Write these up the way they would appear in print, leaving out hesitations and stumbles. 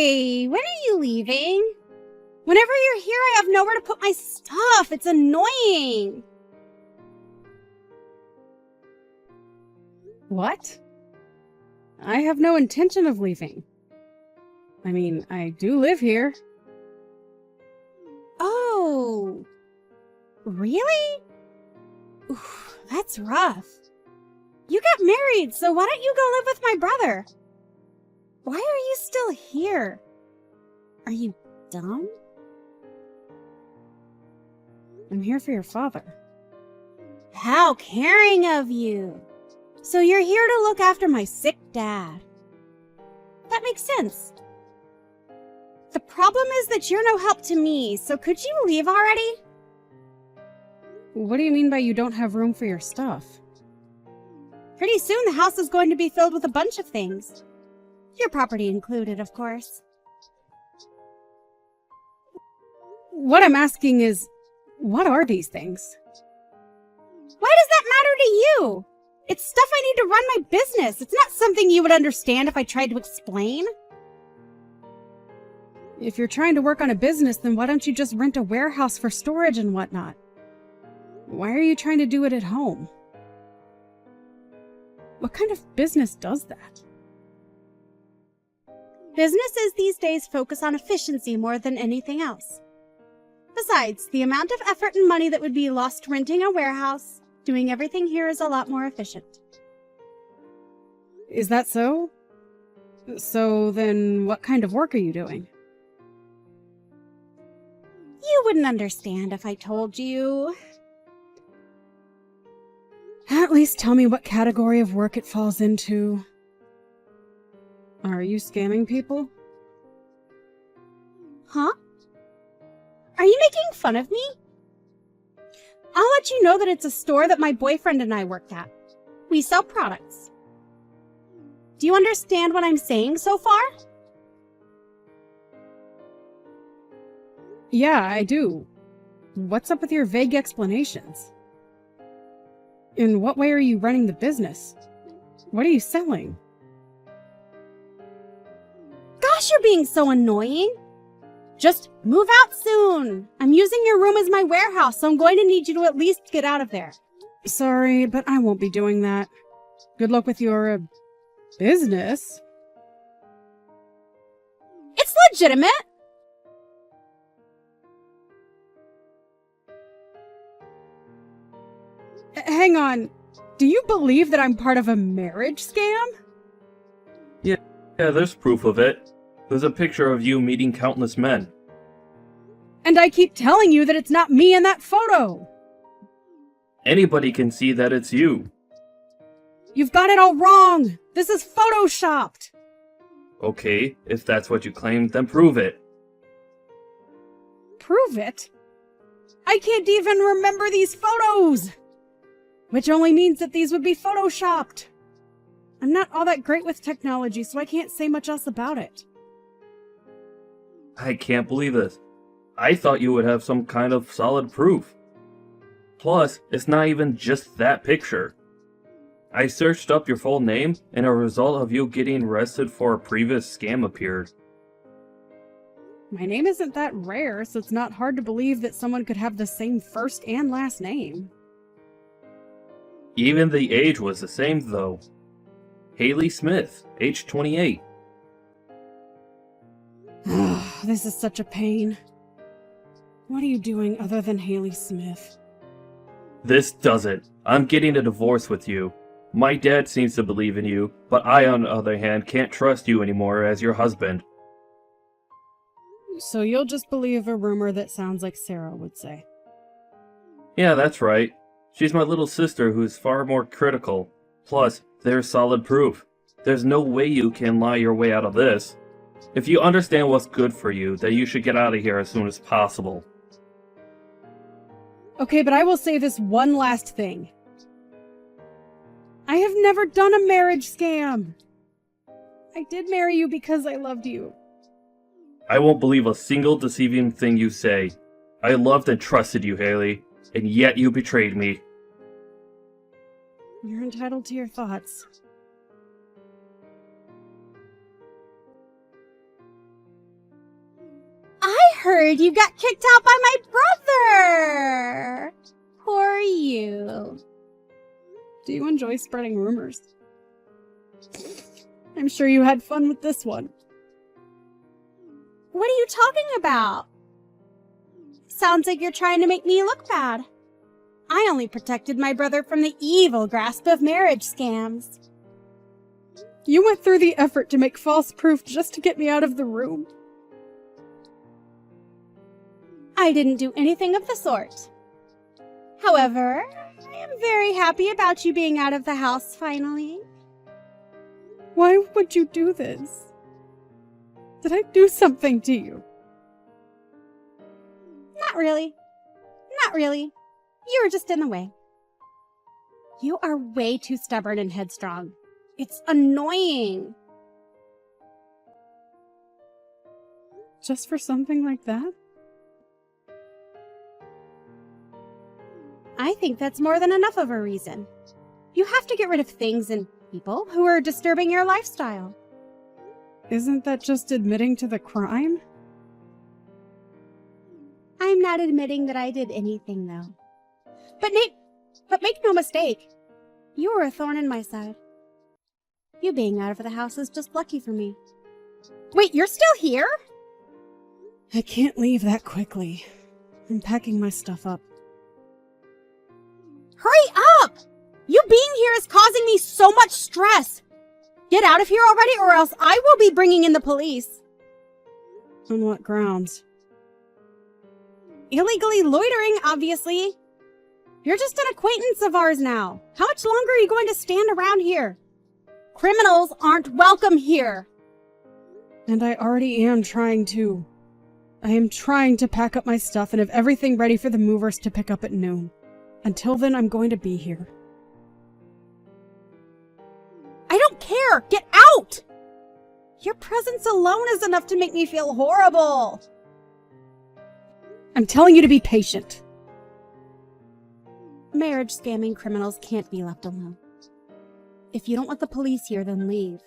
Hey, when are you leaving? Whenever you're here, I have nowhere to put my stuff. It's annoying. What? I have no intention of leaving. I mean, I do live here. Oh, really? Oof, that's rough. You got married, so why don't you go live with my brother? Why are you still here? Are you dumb? I'm here for your father. How caring of you. So you're here to look after my sick dad. That makes sense. The problem is that you're no help to me, so could you leave already? What do you mean by you don't have room for your stuff? Pretty soon the house is going to be filled with a bunch of things. Your property included, of course. What I'm asking is, what are these things? Why does that matter to you? It's stuff I need to run my business. It's not something you would understand if I tried to explain. If you're trying to work on a business, then why don't you just rent a warehouse for storage and whatnot? Why are you trying to do it at home? What kind of business does that? Businesses these days focus on efficiency more than anything else. Besides, the amount of effort and money that would be lost renting a warehouse, doing everything here is a lot more efficient. Is that so? So then what kind of work are you doing? You wouldn't understand if I told you. At least tell me what category of work it falls into. Are you scamming people? Huh? Are you making fun of me? I'll let you know that it's a store that my boyfriend and I work at. We sell products. Do you understand what I'm saying so far? Yeah, I do. What's up with your vague explanations? In what way are you running the business? What are you selling? Gosh, you're being so annoying. Just move out soon. I'm using your room as my warehouse, so I'm going to need you to at least get out of there. Sorry, but I won't be doing that. Good luck with your, business. It's legitimate. Hang on. Do you believe that I'm part of a marriage scam? Yeah, there's proof of it. There's a picture of you meeting countless men. And I keep telling you that it's not me in that photo. Anybody can see that it's you. You've got it all wrong. This is photoshopped. Okay, if that's what you claim, then prove it. Prove it? I can't even remember these photos. Which only means that these would be photoshopped. I'm not all that great with technology, so I can't say much else about it. I can't believe this. I thought you would have some kind of solid proof. Plus, it's not even just that picture. I searched up your full name, and a result of you getting arrested for a previous scam appeared. My name isn't that rare, so it's not hard to believe that someone could have the same first and last name. Even the age was the same, though. Haley Smith, age 28. This is such a pain. What are you doing other than Haley Smith? This does it. I'm getting a divorce with you. My dad seems to believe in you, but I, on the other hand, can't trust you anymore as your husband. So you'll just believe a rumor that sounds like Sarah would say. Yeah, that's right. She's my little sister who's far more critical. Plus, there's solid proof. There's no way you can lie your way out of this. If you understand what's good for you, then you should get out of here as soon as possible. Okay, but I will say this one last thing. I have never done a marriage scam. I did marry you because I loved you. I won't believe a single deceiving thing you say. I loved and trusted you, Haley, and yet you betrayed me. You're entitled to your thoughts. heard you got kicked out by my brother. Poor you. Do you enjoy spreading rumors? I'm sure you had fun with this one. What are you talking about? Sounds like you're trying to make me look bad. I only protected my brother from the evil grasp of marriage scams. You went through the effort to make false proof just to get me out of the room. I didn't do anything of the sort. However, I am very happy about you being out of the house finally. Why would you do this? Did I do something to you? Not really. Not really. You were just in the way. You are way too stubborn and headstrong. It's annoying. Just for something like that? I think that's more than enough of a reason. You have to get rid of things and people who are disturbing your lifestyle. Isn't that just admitting to the crime? I'm not admitting that I did anything, though. But make no mistake, you were a thorn in my side. You being out of the house is just lucky for me. Wait, you're still here? I can't leave that quickly. I'm packing my stuff up. Hurry up! You being here is causing me so much stress. Get out of here already, or else I will be bringing in the police. On what grounds? Illegally loitering, obviously. You're just an acquaintance of ours now. How much longer are you going to stand around here? Criminals aren't welcome here. And I already am trying to. I am trying to pack up my stuff and have everything ready for the movers to pick up at noon. Until then, I'm going to be here. I don't care! Get out! Your presence alone is enough to make me feel horrible. I'm telling you to be patient. Marriage scamming criminals can't be left alone. If you don't want the police here, then leave.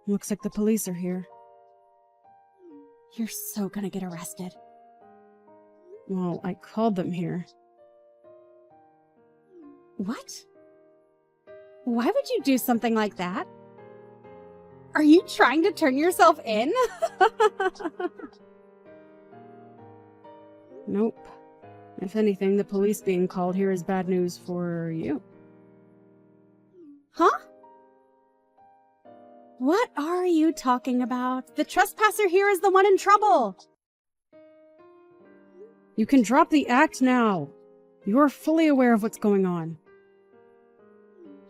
Looks like the police are here. You're so gonna get arrested. Well, I called them here. What? Why would you do something like that? Are you trying to turn yourself in? Nope. If anything, the police being called here is bad news for you. Huh? What are you talking about? The trespasser here is the one in trouble. You can drop the act now. You are fully aware of what's going on.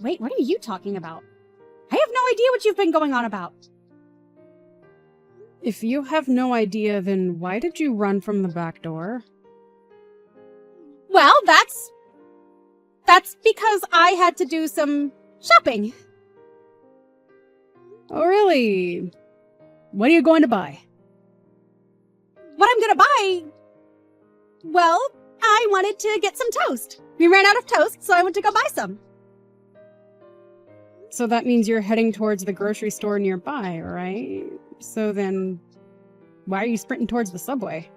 Wait, what are you talking about? I have no idea what you've been going on about. If you have no idea, then why did you run from the back door? Well, that's because I had to do some shopping. Oh, really? What are you going to buy? What I'm gonna buy? Well, I wanted to get some toast. We ran out of toast, so I went to go buy some. So that means you're heading towards the grocery store nearby, right? So then, why are you sprinting towards the subway?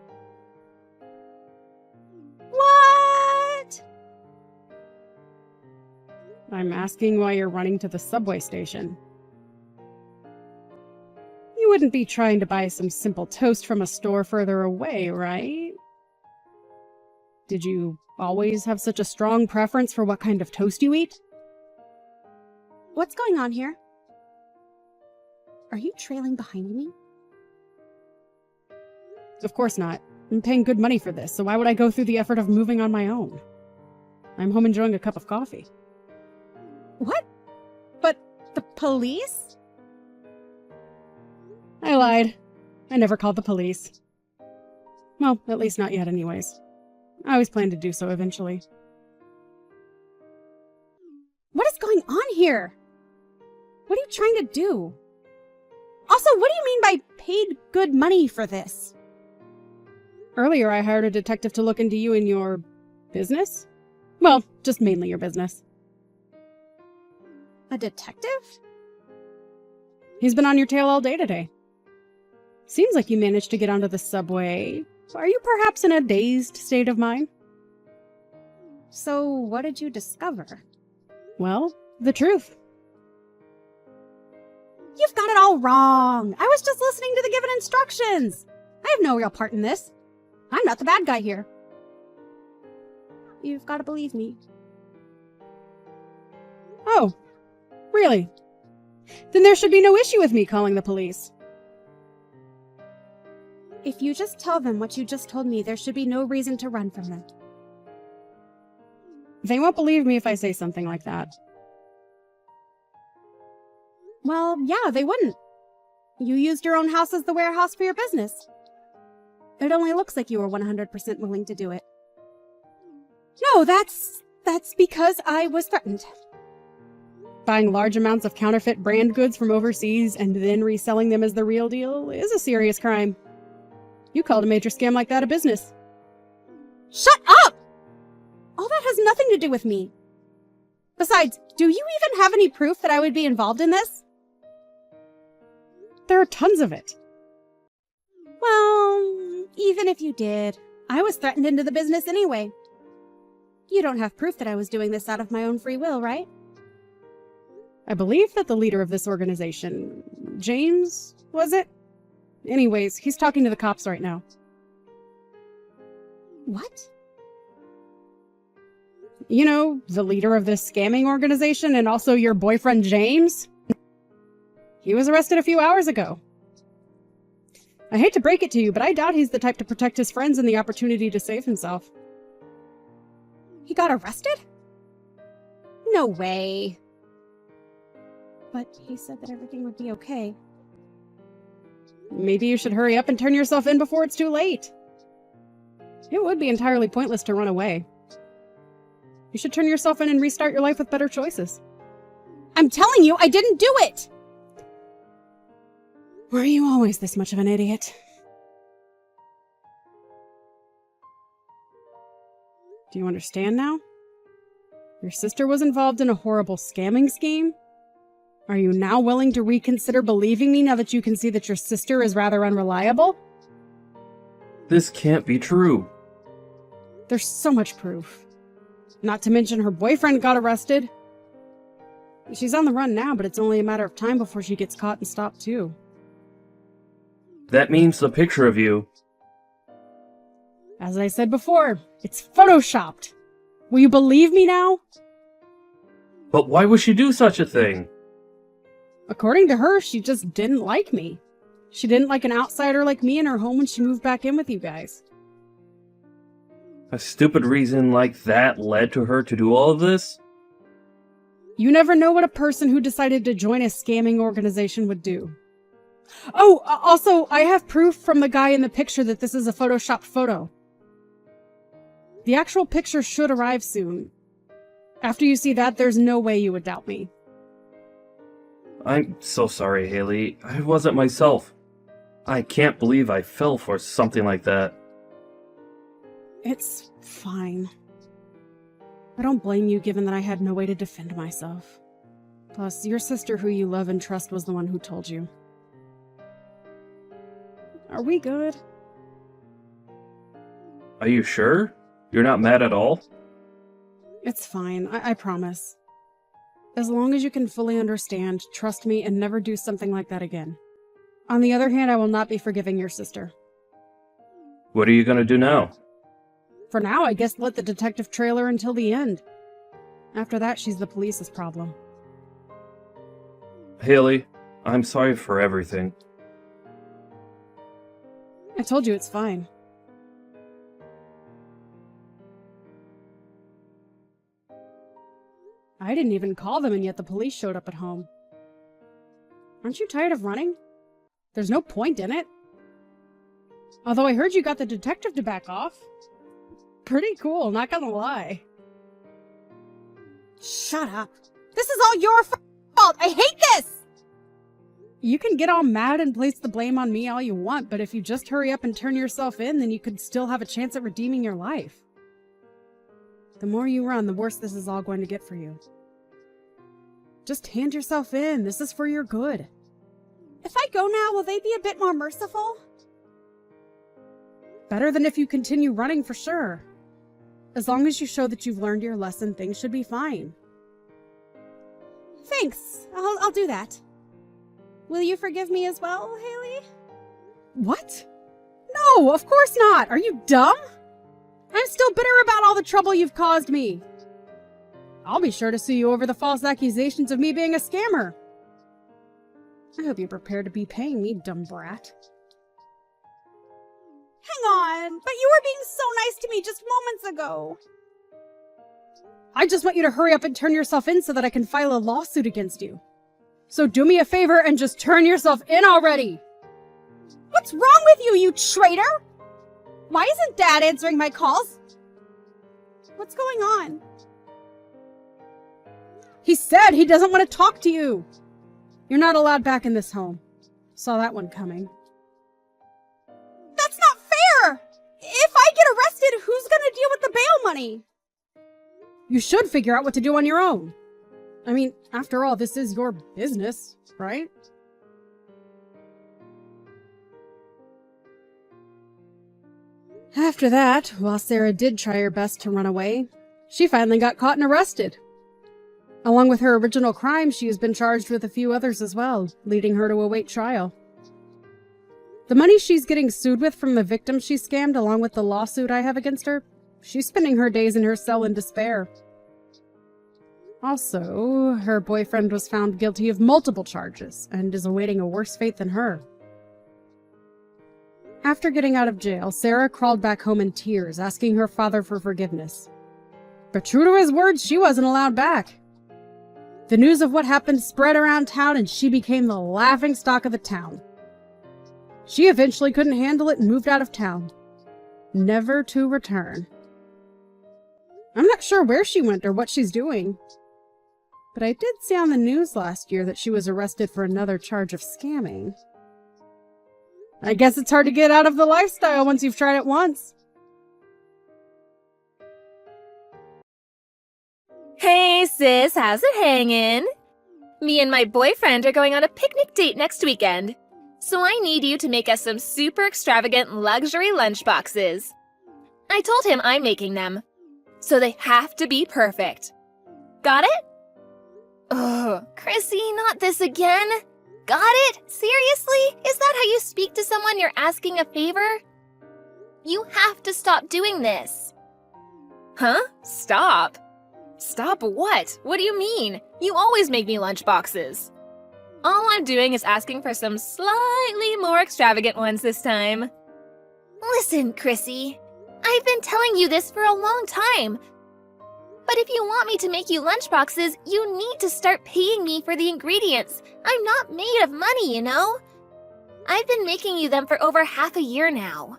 What? I'm asking why you're running to the subway station. You wouldn't be trying to buy some simple toast from a store further away, right? Did you always have such a strong preference for what kind of toast you eat? What's going on here? Are you trailing behind me? Of course not. I'm paying good money for this, so why would I go through the effort of moving on my own? I'm home enjoying a cup of coffee. What? But the police? I lied. I never called the police. Well, at least not yet anyways. I always plan to do so eventually. What is going on here? What are you trying to do? Also, what do you mean by paid good money for this? Earlier, I hired a detective to look into you and your business? Well, just mainly your business. A detective? He's been on your tail all day today. Seems like you managed to get onto the subway. Are you perhaps in a dazed state of mind? So, what did you discover? Well, the truth. You've got it all wrong. I was just listening to the given instructions. I have no real part in this. I'm not the bad guy here. You've got to believe me. Oh, really? Then there should be no issue with me calling the police. If you just tell them what you just told me, there should be no reason to run from them. They won't believe me if I say something like that. Well, yeah, they wouldn't. You used your own house as the warehouse for your business. It only looks like you were 100% willing to do it. No, that's because I was threatened. Buying large amounts of counterfeit brand goods from overseas and then reselling them as the real deal is a serious crime. You called a major scam like that a business. Shut up! All that has nothing to do with me. Besides, do you even have any proof that I would be involved in this? There are tons of it. Well, even if you did, I was threatened into the business anyway. You don't have proof that I was doing this out of my own free will, right? I believe that the leader of this organization, James, was it? Anyways, he's talking to the cops right now. What? You know, the leader of this scamming organization and also your boyfriend, James? He was arrested a few hours ago. I hate to break it to you, but I doubt he's the type to protect his friends and the opportunity to save himself. He got arrested? No way. But he said that everything would be okay. Maybe you should hurry up and turn yourself in before it's too late. It would be entirely pointless to run away. You should turn yourself in and restart your life with better choices. I'm telling you, I didn't do it! Were you always this much of an idiot? Do you understand now? Your sister was involved in a horrible scamming scheme? Are you now willing to reconsider believing me now that you can see that your sister is rather unreliable? This can't be true. There's so much proof. Not to mention her boyfriend got arrested. She's on the run now, but it's only a matter of time before she gets caught and stopped too. That means the picture of you. As I said before, it's photoshopped. Will you believe me now? But why would she do such a thing? According to her, she just didn't like me. She didn't like an outsider like me in her home when she moved back in with you guys. A stupid reason like that led to her to do all of this? You never know what a person who decided to join a scamming organization would do. Oh, also, I have proof from the guy in the picture that this is a photoshopped photo. The actual picture should arrive soon. After you see that, there's no way you would doubt me. I'm so sorry, Haley. I wasn't myself. I can't believe I fell for something like that. It's fine. I don't blame you given that I had no way to defend myself. Plus, your sister who you love and trust was the one who told you. Are we good? Are you sure? You're not mad at all? It's fine, I promise. As long as you can fully understand, trust me, and never do something like that again. On the other hand, I will not be forgiving your sister. What are you gonna do now? For now, I guess let the detective trail her until the end. After that, she's the police's problem. Haley, I'm sorry for everything. I told you it's fine. I didn't even call them, and yet the police showed up at home. Aren't you tired of running? There's no point in it. Although I heard you got the detective to back off. Pretty cool, not gonna lie. Shut up. This is all your fault. I hate this! You can get all mad and place the blame on me all you want, but if you just hurry up and turn yourself in, then you could still have a chance at redeeming your life. The more you run, the worse this is all going to get for you. Just hand yourself in. This is for your good. If I go now, will they be a bit more merciful? Better than if you continue running for sure. As long as you show that you've learned your lesson, things should be fine. Thanks. I'll do that. Will you forgive me as well, Haley? What? No, of course not! Are you dumb? I'm still bitter about all the trouble you've caused me. I'll be sure to sue you over the false accusations of me being a scammer. I hope you're prepared to be paying me, dumb brat. Hang on, but you were being so nice to me just moments ago. I just want you to hurry up and turn yourself in so that I can file a lawsuit against you. So do me a favor and just turn yourself in already! What's wrong with you, you traitor? Why isn't Dad answering my calls? What's going on? He said he doesn't want to talk to you! You're not allowed back in this home. Saw that one coming. That's not fair! If I get arrested, who's gonna deal with the bail money? You should figure out what to do on your own. I mean, after all, this is your business, right? After that, while Sarah did try her best to run away, she finally got caught and arrested. Along with her original crime, she has been charged with a few others as well, leading her to await trial. The money she's getting sued with from the victim she scammed, along with the lawsuit I have against her, she's spending her days in her cell in despair. Also, her boyfriend was found guilty of multiple charges and is awaiting a worse fate than her. After getting out of jail, Sarah crawled back home in tears, asking her father for forgiveness. But true to his words, she wasn't allowed back. The news of what happened spread around town and she became the laughingstock of the town. She eventually couldn't handle it and moved out of town, never to return. I'm not sure where she went or what she's doing, but I did see on the news last year that she was arrested for another charge of scamming. I guess it's hard to get out of the lifestyle once you've tried it once. Hey sis, how's it hanging? Me and my boyfriend are going on a picnic date next weekend, so I need you to make us some super extravagant luxury lunchboxes. I told him I'm making them, so they have to be perfect. Got it? Ugh, Chrissy, not this again. Got it? Seriously? Is that how you speak to someone you're asking a favor? You have to stop doing this. Huh? Stop? Stop what? What do you mean? You always make me lunchboxes. All I'm doing is asking for some slightly more extravagant ones this time. Listen, Chrissy. I've been telling you this for a long time. But if you want me to make you lunchboxes, you need to start paying me for the ingredients. I'm not made of money, you know? I've been making you them for over half a year now.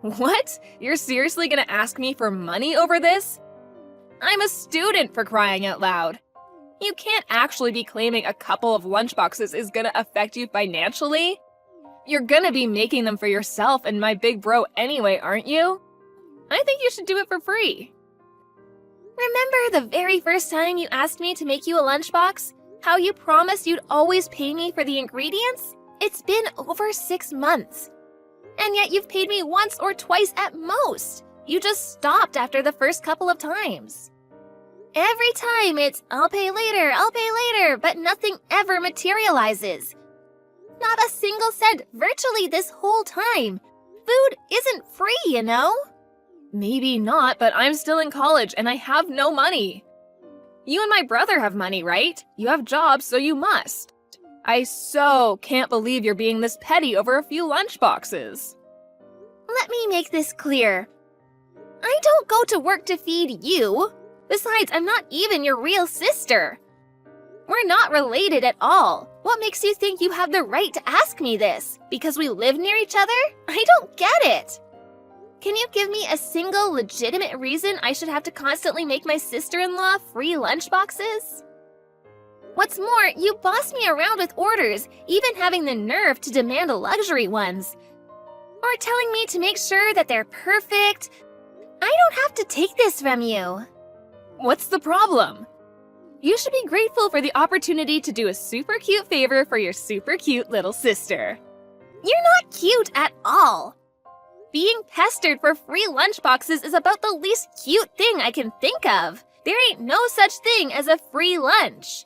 What? You're seriously gonna ask me for money over this? I'm a student, for crying out loud. You can't actually be claiming a couple of lunchboxes is gonna affect you financially. You're gonna be making them for yourself and my big bro anyway, aren't you? I think you should do it for free. Remember the very first time you asked me to make you a lunchbox? How you promised you'd always pay me for the ingredients? It's been over 6 months. And yet you've paid me once or twice at most. You just stopped after the first couple of times. Every time it's, I'll pay later, but nothing ever materializes. Not a single cent virtually this whole time. Food isn't free, you know? Maybe not, but I'm still in college and I have no money. You and my brother have money, right? You have jobs, so you must. I so can't believe you're being this petty over a few lunchboxes. Let me make this clear. I don't go to work to feed you. Besides, I'm not even your real sister. We're not related at all. What makes you think you have the right to ask me this? Because we live near each other? I don't get it. Can you give me a single legitimate reason I should have to constantly make my sister-in-law free lunchboxes? What's more, you boss me around with orders, even having the nerve to demand luxury ones. Or telling me to make sure that they're perfect. I don't have to take this from you. What's the problem? You should be grateful for the opportunity to do a super cute favor for your super cute little sister. You're not cute at all. Being pestered for free lunchboxes is about the least cute thing I can think of. There ain't no such thing as a free lunch.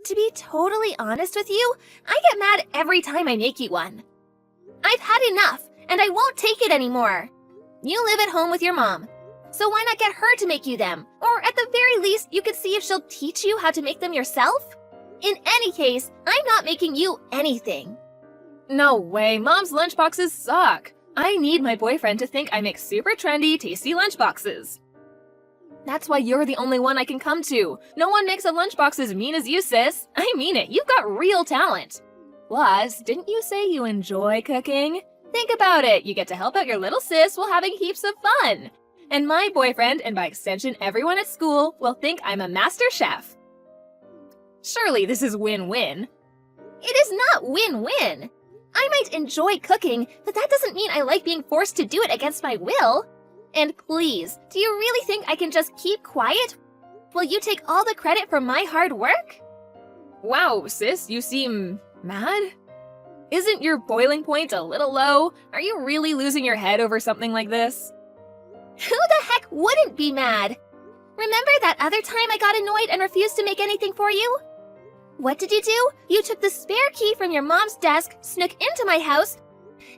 To be totally honest with you, I get mad every time I make you one. I've had enough, and I won't take it anymore. You live at home with your mom, so why not get her to make you them? Or at the very least, you could see if she'll teach you how to make them yourself? In any case, I'm not making you anything. No way, Mom's lunchboxes suck. I need my boyfriend to think I make super trendy, tasty lunchboxes. That's why you're the only one I can come to. No one makes a lunchbox as mean as you, sis. I mean it, you've got real talent. Plus, didn't you say you enjoy cooking? Think about it, you get to help out your little sis while having heaps of fun. And my boyfriend, and by extension everyone at school, will think I'm a master chef. Surely this is win-win. It is not win-win. I might enjoy cooking, but that doesn't mean I like being forced to do it against my will. And please, do you really think I can just keep quiet? Will you take all the credit for my hard work? Wow, sis, you seem mad? Isn't your boiling point a little low? Are you really losing your head over something like this? Who the heck wouldn't be mad? Remember that other time I got annoyed and refused to make anything for you? What did you do? You took the spare key from your mom's desk, snuck into my house,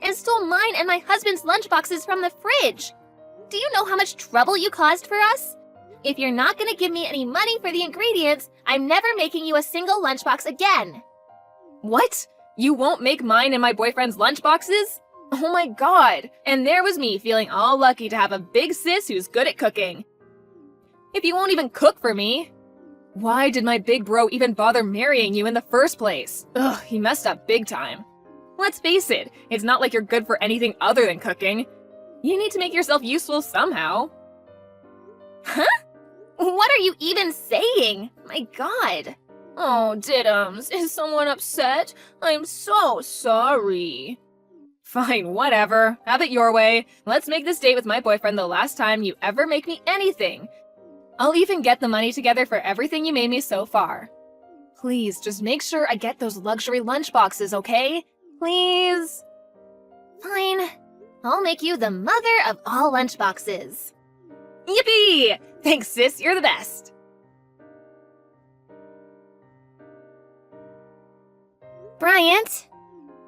and stole mine and my husband's lunchboxes from the fridge. Do you know how much trouble you caused for us? If you're not gonna give me any money for the ingredients, I'm never making you a single lunchbox again. What? You won't make mine and my boyfriend's lunchboxes? Oh my god, and there was me feeling all lucky to have a big sis who's good at cooking. If you won't even cook for me, why did my big bro even bother marrying you in the first place? Ugh, he messed up big time. Let's face it, it's not like you're good for anything other than cooking. You need to make yourself useful somehow. Huh? What are you even saying? My god. Oh, Diddums, is someone upset? I'm so sorry. Fine, whatever. Have it your way. Let's make this date with my boyfriend the last time you ever make me anything. I'll even get the money together for everything you made me so far. Please, just make sure I get those luxury lunchboxes, okay? Please? Fine. I'll make you the mother of all lunchboxes. Yippee! Thanks, sis, you're the best. Bryant?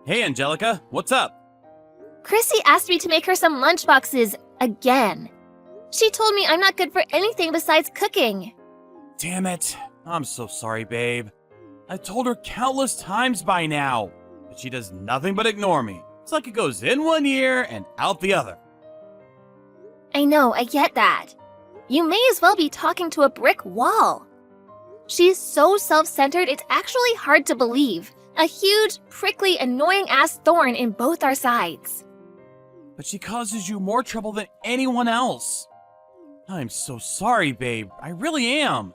Hey, Angelica, what's up? Chrissy asked me to make her some lunchboxes again. She told me I'm not good for anything besides cooking. Damn it. I'm so sorry, babe. I told her countless times by now, but she does nothing but ignore me. It's like it goes in one ear and out the other. I know, I get that. You may as well be talking to a brick wall. She's so self-centered, it's actually hard to believe. A huge, prickly, annoying-ass thorn in both our sides. But she causes you more trouble than anyone else. I'm so sorry, babe. I really am.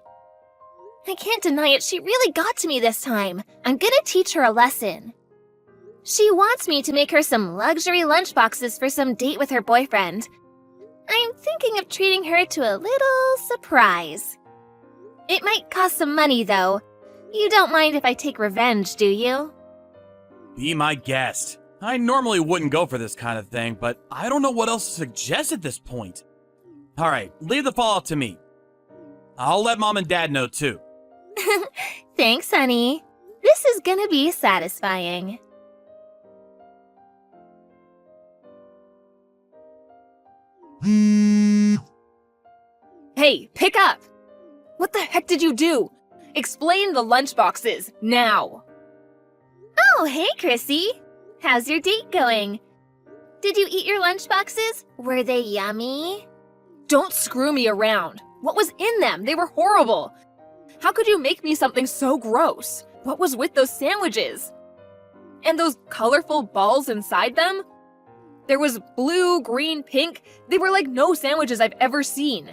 I can't deny it, she really got to me this time. I'm gonna teach her a lesson. She wants me to make her some luxury lunchboxes for some date with her boyfriend. I'm thinking of treating her to a little surprise. It might cost some money, though. You don't mind if I take revenge, do you? Be my guest. I normally wouldn't go for this kind of thing, but I don't know what else to suggest at this point. Alright, leave the fallout to me. I'll let Mom and Dad know too. Thanks, honey. This is gonna be satisfying. Hey, pick up! What the heck did you do? Explain the lunchboxes, now! Oh, hey, Chrissy. How's your date going? Did you eat your lunchboxes? Were they yummy? Don't screw me around. What was in them? They were horrible. How could you make me something so gross? What was with those sandwiches? And those colorful balls inside them? There was blue, green, pink. They were like no sandwiches I've ever seen.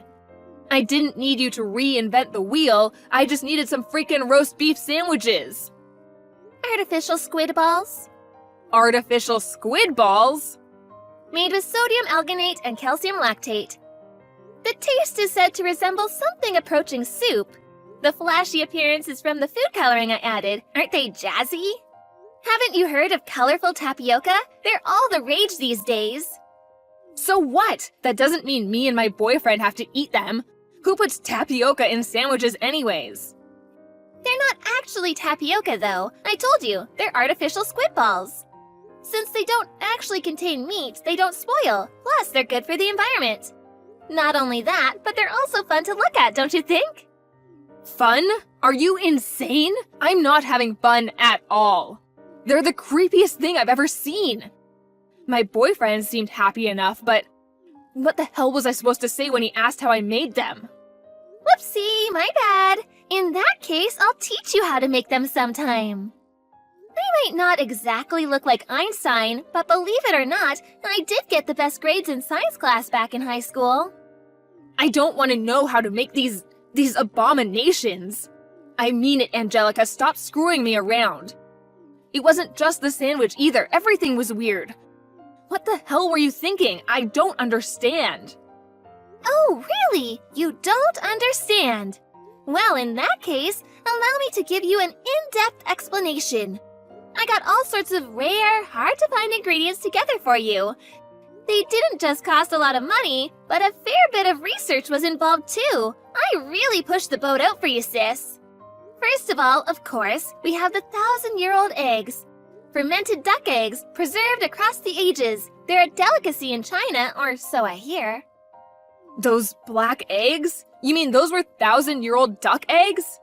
I didn't need you to reinvent the wheel. I just needed some freaking roast beef sandwiches. Artificial squid balls? Artificial squid balls? Made with sodium alginate and calcium lactate. The taste is said to resemble something approaching soup, The flashy appearances from the food coloring I added, aren't they jazzy? Haven't you heard of colorful tapioca? They're all the rage these days. So what? That doesn't mean me and my boyfriend have to eat them. Who puts tapioca in sandwiches anyways? They're not actually tapioca, though. I told you, they're artificial squid balls. Since they don't actually contain meat, they don't spoil. Plus, they're good for the environment. Not only that, but they're also fun to look at, don't you think? Fun? Are you insane? I'm not having fun at all. They're the creepiest thing I've ever seen. My boyfriend seemed happy enough, but what the hell was I supposed to say when he asked how I made them? Whoopsie, my bad. In that case, I'll teach you how to make them sometime. I might not exactly look like Einstein, but believe it or not, I did get the best grades in science class back in high school. I don't want to know how to make these abominations. I mean it, Angelica, stop screwing me around. It wasn't just the sandwich either, everything was weird. What the hell were you thinking? I don't understand. Oh, really? You don't understand? Well, in that case, allow me to give you an in-depth explanation. I got all sorts of rare, hard-to-find ingredients together for you. They didn't just cost a lot of money, but a fair bit of research was involved too. I really pushed the boat out for you, sis. First of all, of course, we have the 1,000-year-old eggs. Fermented duck eggs, preserved across the ages. They're a delicacy in China, or so I hear. Those black eggs? You mean those were 1,000-year-old duck eggs?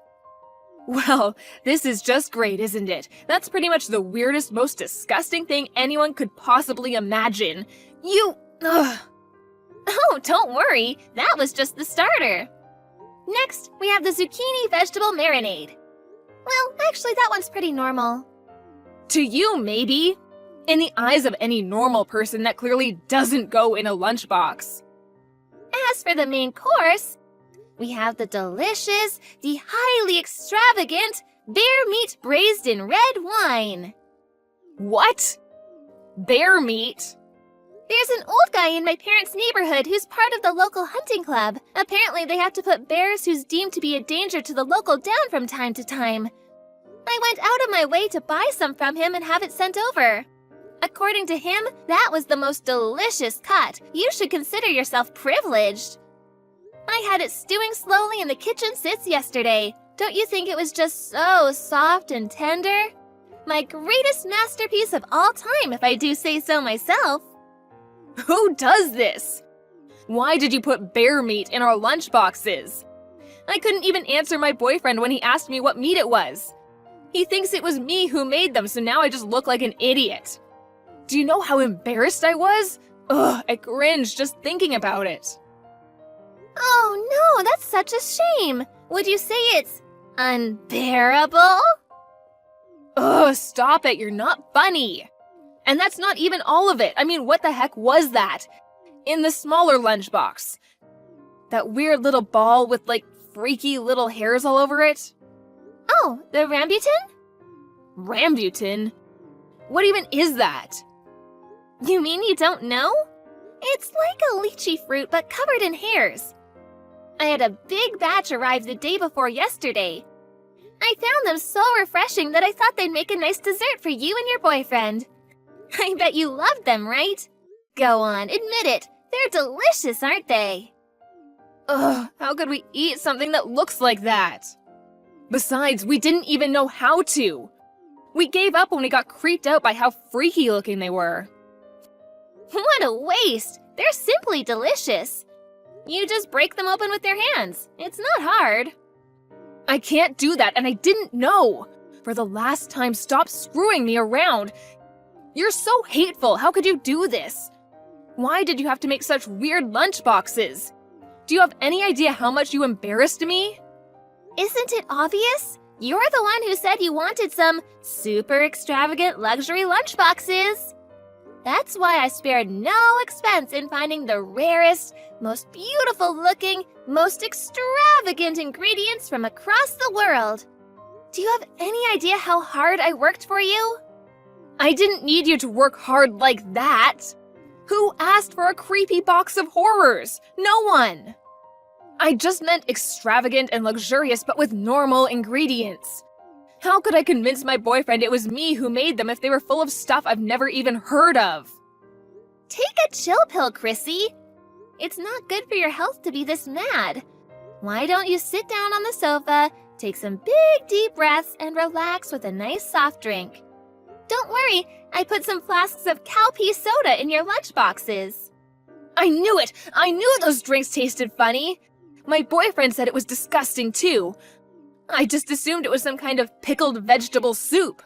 Well, this is just great, isn't it? That's pretty much the weirdest, most disgusting thing anyone could possibly imagine. Ugh. Oh, don't worry. That was just the starter. Next, we have the zucchini vegetable marinade. Well, actually, that one's pretty normal. To you, maybe. In the eyes of any normal person, that clearly doesn't go in a lunchbox. As for the main course, we have the delicious, the highly extravagant bear meat braised in red wine. What? Bear meat? There's an old guy in my parents' neighborhood who's part of the local hunting club. Apparently, they have to put bears who's deemed to be a danger to the local down from time to time. I went out of my way to buy some from him and have it sent over. According to him, that was the most delicious cut. You should consider yourself privileged. I had it stewing slowly in the kitchen since yesterday. Don't you think it was just so soft and tender? My greatest masterpiece of all time, if I do say so myself. Who does this? Why did you put bear meat in our lunchboxes? I couldn't even answer my boyfriend when he asked me what meat it was. He thinks it was me who made them, so now I just look like an idiot. Do you know how embarrassed I was? Ugh, I cringe just thinking about it. Oh no, that's such a shame. Would you say it's unbearable? Ugh, stop it, you're not funny. And that's not even all of it. I mean, what the heck was that? In the smaller lunchbox. That weird little ball with, like, freaky little hairs all over it? Oh, the rambutan? Rambutan? What even is that? You mean you don't know? It's like a lychee fruit, but covered in hairs. I had a big batch arrive the day before yesterday. I found them so refreshing that I thought they'd make a nice dessert for you and your boyfriend. I bet you loved them, right? Go on, admit it. They're delicious, aren't they? Ugh, how could we eat something that looks like that? Besides, we didn't even know how to. We gave up when we got creeped out by how freaky looking they were. What a waste! They're simply delicious. You just break them open with your hands. It's not hard. I can't do that, and I didn't know. For the last time, stop screwing me around. You're so hateful. How could you do this? Why did you have to make such weird lunchboxes? Do you have any idea how much you embarrassed me? Isn't it obvious? You're the one who said you wanted some super extravagant luxury lunchboxes. That's why I spared no expense in finding the rarest, most beautiful looking, most extravagant ingredients from across the world. Do you have any idea how hard I worked for you? I didn't need you to work hard like that. Who asked for a creepy box of horrors? No one. I just meant extravagant and luxurious, but with normal ingredients. How could I convince my boyfriend it was me who made them if they were full of stuff I've never even heard of? Take a chill pill, Chrissy. It's not good for your health to be this mad. Why don't you sit down on the sofa, take some big deep breaths, and relax with a nice soft drink? Don't worry, I put some flasks of cowpea soda in your lunch boxes. I knew it! I knew those drinks tasted funny! My boyfriend said it was disgusting too. I just assumed it was some kind of pickled vegetable soup.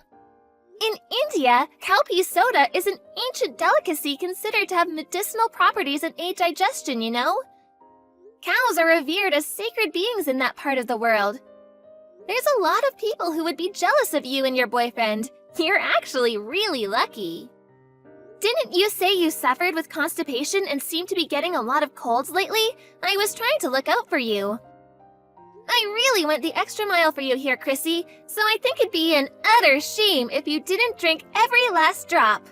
In India, cowpea soda is an ancient delicacy considered to have medicinal properties and aid digestion, you know? Cows are revered as sacred beings in that part of the world. There's a lot of people who would be jealous of you and your boyfriend. You're actually really lucky. Didn't you say you suffered with constipation and seem to be getting a lot of colds lately? I was trying to look out for you. I really went the extra mile for you here, Chrissy, so I think it'd be an utter shame if you didn't drink every last drop.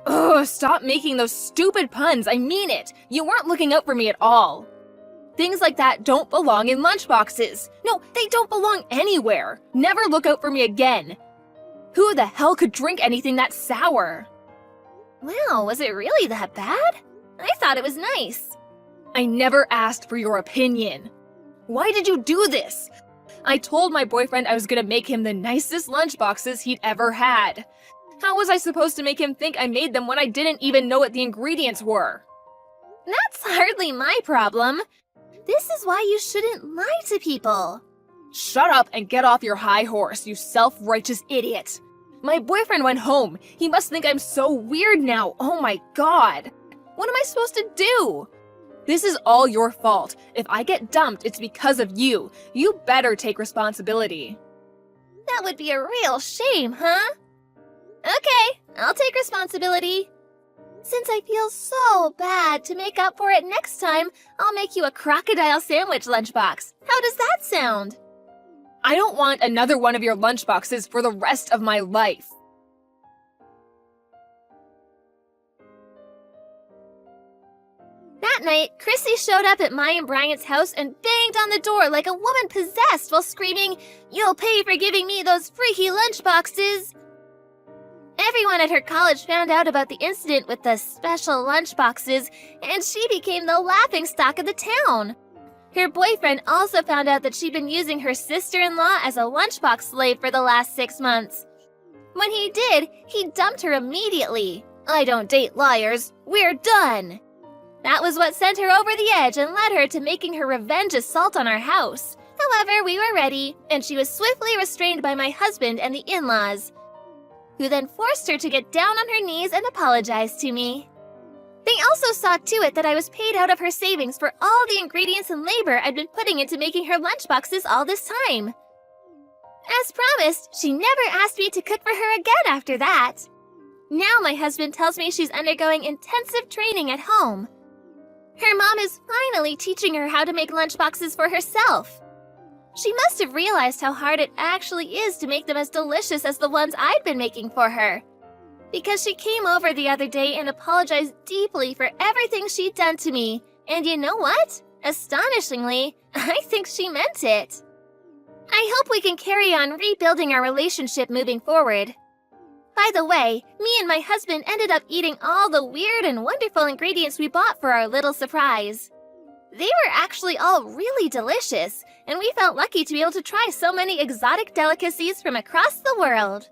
Ugh, stop making those stupid puns, I mean it! You weren't looking out for me at all. Things like that don't belong in lunchboxes. No, they don't belong anywhere. Never look out for me again. Who the hell could drink anything that sour? Wow, was it really that bad? I thought it was nice. I never asked for your opinion. Why did you do this? I told my boyfriend I was gonna make him the nicest lunchboxes he'd ever had. How was I supposed to make him think I made them when I didn't even know what the ingredients were? That's hardly my problem. This is why you shouldn't lie to people. Shut up and get off your high horse, you self-righteous idiot. My boyfriend went home. He must think I'm so weird now. Oh my god. What am I supposed to do? This is all your fault. If I get dumped, it's because of you. You better take responsibility. That would be a real shame, huh? Okay, I'll take responsibility. Since I feel so bad, to make up for it next time, I'll make you a crocodile sandwich lunchbox. How does that sound? I don't want another one of your lunchboxes for the rest of my life. That night, Chrissy showed up at my and Bryant's house and banged on the door like a woman possessed while screaming, "You'll pay for giving me those freaky lunchboxes!" Everyone at her college found out about the incident with the special lunchboxes, and she became the laughingstock of the town. Her boyfriend also found out that she'd been using her sister-in-law as a lunchbox slave for the last 6 months. When he did, he dumped her immediately. I don't date liars. We're done. That was what sent her over the edge and led her to making her revenge assault on our house. However, we were ready, and she was swiftly restrained by my husband and the in-laws, who then forced her to get down on her knees and apologize to me. They also saw to it that I was paid out of her savings for all the ingredients and labor I'd been putting into making her lunchboxes all this time. As promised, she never asked me to cook for her again after that. Now my husband tells me she's undergoing intensive training at home. Her mom is finally teaching her how to make lunchboxes for herself. She must have realized how hard it actually is to make them as delicious as the ones I'd been making for her. Because she came over the other day and apologized deeply for everything she'd done to me. And you know what? Astonishingly, I think she meant it. I hope we can carry on rebuilding our relationship moving forward. By the way, me and my husband ended up eating all the weird and wonderful ingredients we bought for our little surprise. They were actually all really delicious, and we felt lucky to be able to try so many exotic delicacies from across the world.